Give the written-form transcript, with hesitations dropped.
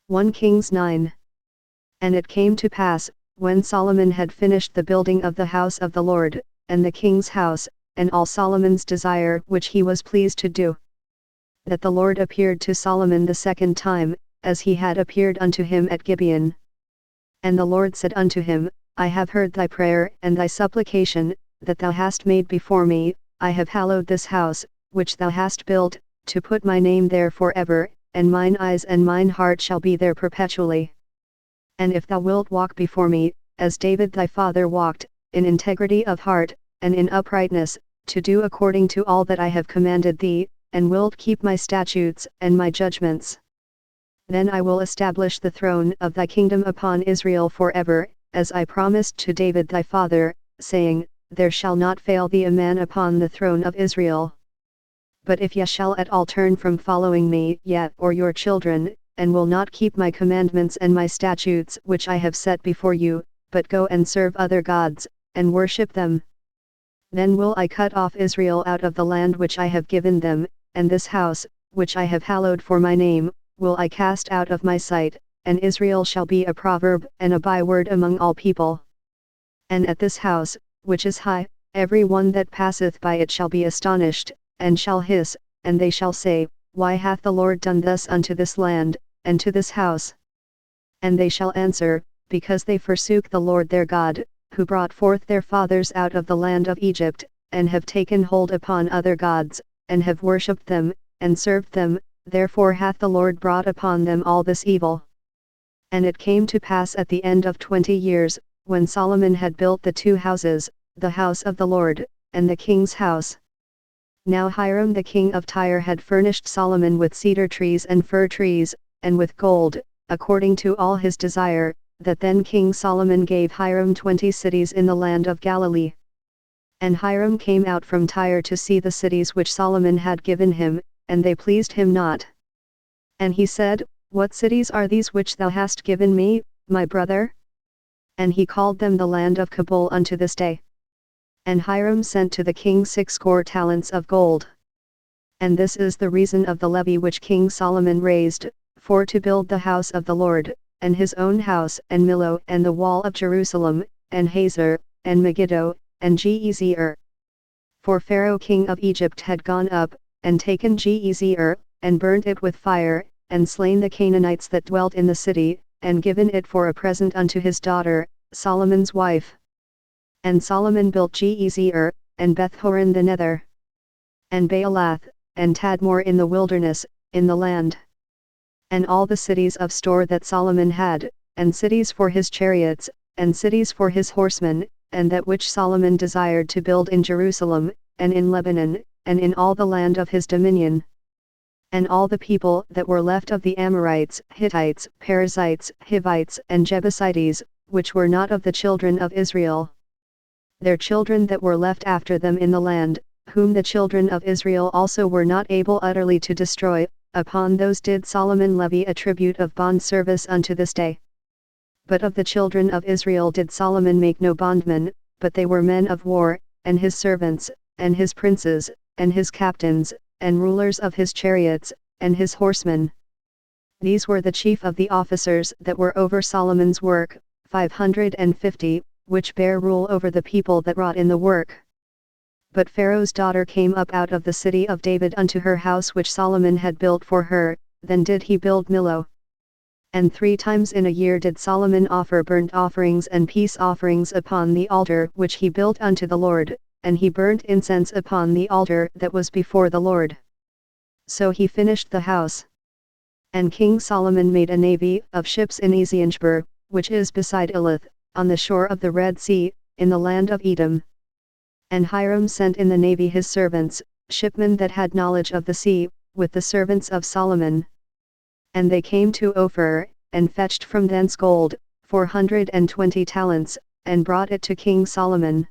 1 Kings 9. And it came to pass, when Solomon had finished the building of the house of the Lord, and the king's house, and all Solomon's desire which he was pleased to do, that the Lord appeared to Solomon the second time, as he had appeared unto him at Gibeon. And the Lord said unto him, I have heard thy prayer and thy supplication, that thou hast made before me. I have hallowed this house, which thou hast built, to put my name there for ever, and mine eyes and mine heart shall be there perpetually. And if thou wilt walk before me, as David thy father walked, in integrity of heart, and in uprightness, to do according to all that I have commanded thee, and wilt keep my statutes and my judgments, then I will establish the throne of thy kingdom upon Israel forever, as I promised to David thy father, saying, There shall not fail thee a man upon the throne of Israel. But if ye shall at all turn from following me, yet or your children, and will not keep my commandments and my statutes which I have set before you, but go and serve other gods, and worship them, then will I cut off Israel out of the land which I have given them, and this house, which I have hallowed for my name, will I cast out of my sight, and Israel shall be a proverb and a byword among all people. And at this house, which is high, every one that passeth by it shall be astonished, and shall hiss, and they shall say, Why hath the Lord done thus unto this land, and to this house? And they shall answer, Because they forsook the Lord their God, who brought forth their fathers out of the land of Egypt, and have taken hold upon other gods, and have worshipped them, and served them, therefore hath the Lord brought upon them all this evil. And it came to pass at the end of 20 years, when Solomon had built the 2 houses, the house of the Lord, and the king's house. Now Hiram the king of Tyre had furnished Solomon with cedar trees and fir trees, and with gold, according to all his desire, that then King Solomon gave Hiram 20 cities in the land of Galilee. And Hiram came out from Tyre to see the cities which Solomon had given him, and they pleased him not. And he said, What cities are these which thou hast given me, my brother? And he called them the land of Kabul unto this day. And Hiram sent to the king 60 talents of gold. And this is the reason of the levy which King Solomon raised, for to build the house of the Lord, and his own house, and Millo, and the wall of Jerusalem, and Hazor, and Megiddo, and Gezer. For Pharaoh king of Egypt had gone up, and taken Gezer, and burnt it with fire, and slain the Canaanites that dwelt in the city, and given it for a present unto his daughter, Solomon's wife. And Solomon built Gezer, and Beth-horon the nether, and Baalath, and Tadmor in the wilderness, in the land. And all the cities of store that Solomon had, and cities for his chariots, and cities for his horsemen, and that which Solomon desired to build in Jerusalem, and in Lebanon, and in all the land of his dominion. And all the people that were left of the Amorites, Hittites, Perizzites, Hivites, and Jebusites, which were not of the children of Israel, their children that were left after them in the land, whom the children of Israel also were not able utterly to destroy, upon those did Solomon levy a tribute of bond service unto this day. But of the children of Israel did Solomon make no bondmen, but they were men of war, and his servants, and his princes, and his captains, and rulers of his chariots, and his horsemen. These were the chief of the officers that were over Solomon's work, 550, which bare rule over the people that wrought in the work. But Pharaoh's daughter came up out of the city of David unto her house which Solomon had built for her, then did he build Millo. And 3 times in a year did Solomon offer burnt offerings and peace offerings upon the altar which he built unto the Lord, and he burnt incense upon the altar that was before the Lord. So he finished the house. And King Solomon made a navy of ships in Eziongeber, which is beside Elath, on the shore of the Red Sea, in the land of Edom. And Hiram sent in the navy his servants, shipmen that had knowledge of the sea, with the servants of Solomon. And they came to Ophir, and fetched from thence gold, 420 talents, and brought it to King Solomon.